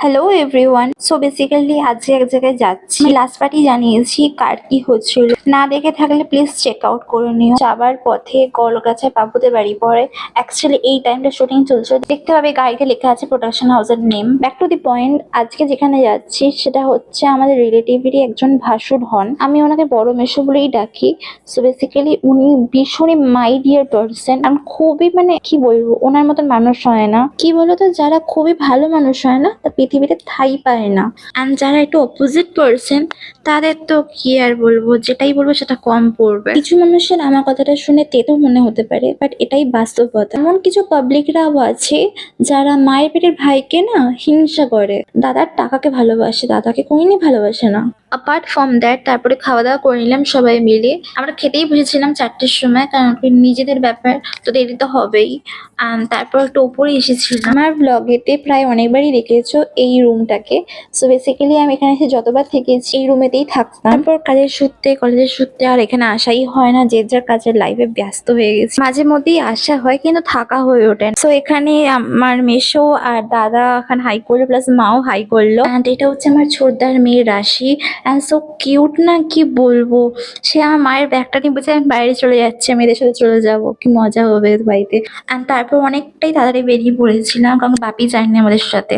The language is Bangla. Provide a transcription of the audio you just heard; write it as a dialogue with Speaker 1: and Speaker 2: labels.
Speaker 1: Hello everyone. সো বেসিক্যালি আজকে এক জায়গায় যাচ্ছি। লাস্ট পার্টি জানিয়েছি কার কি হচ্ছিল, না দেখে থাকলে প্লিজ চেক আউট করে নিও। যাবার পথে কলকাতায় বাবুদের বাড়ি পড়ে। অ্যাকচুয়ালি এই টাইমটা শুটিং চলছে, দেখতে হবে গাড়িতে লেখা আছে প্রোডাকশন হাউসের name. Back to the point, আজকে যেখানে যাচ্ছি সেটা হচ্ছে আমাদের রিলেটিভেরই একজন ভাসুর হন। আমি ওনাকে বড় মেশো বলেই ডাকি। সো বেসিক্যালি উনি ভীষণই মাই ডিয়ার পার্সন। আমি খুবই কি বলবো, ওনার মতন মানুষ হয় না। কি বলতো, যারা খুবই ভালো মানুষ হয় না তা পৃথিবীতে ঠাঁই পায় না। অ্যান্ড যারা একটু অপোজিট পার্সন তাদের তো কি আর বলবো, যেটাই বলবো সেটা কম পড়বে। কিছু মানুষের আমার কথাটা শুনে তেতো মনে হতে পারে, বাট এটাই বাস্তবতা। এমন কিছু পাবলিকরাও আছে যারা মায়ের পেটের ভাইকে না হিংসা করে, দাদার টাকাকে ভালোবাসে, দাদাকে কোনোদিনই ভালোবাসে না। অ্যাপার্ট ফ্রম দ্যাট, তারপরে খাওয়া দাওয়া করে নিলাম সবাই মিলে। আমরা খেতেই বসেছিলাম 4টের সময়, কারণ নিজেদের ব্যাপার তো দেরি তো হবেই। তারপর একটু উপরে এসেছিলাম। আমার ব্লগেতে প্রায় অনেকবারই দেখেছো এই রুমটাকে। সো বেসিক্যালি আমি এখানে এসে যতবার থেকেছি এই রুমেতেই থাকতাম। তারপর কাজের সূত্রে, কলেজের সূত্রে আর এখানে আসাই হয় না, যে যার কাজের লাইফে ব্যস্ত হয়ে গেছে। মাঝে মধ্যেই আসা হয় কিন্তু থাকা হয়ে ওঠে না। সো এখানে আমার মেশো আর দাদা এখানে হাই করলো, প্লাস মাও হাই করলো। অ্যান্ড এটা হচ্ছে আমার ছোটদার মেয়ে রাশি। অ্যান্ড সো কিউট না, কি বলবো। সে আমার মায়ের ব্যাগটা নিয়ে বলছে আমি বাইরে চলে যাচ্ছি, আমি এদের সাথে চলে যাবো, কি মজা হবে বাড়িতে। তারপর অনেকটাই তাড়াতাড়ি বেরিয়ে পড়েছিলাম, কারণ বাপি যায়নি আমাদের সাথে।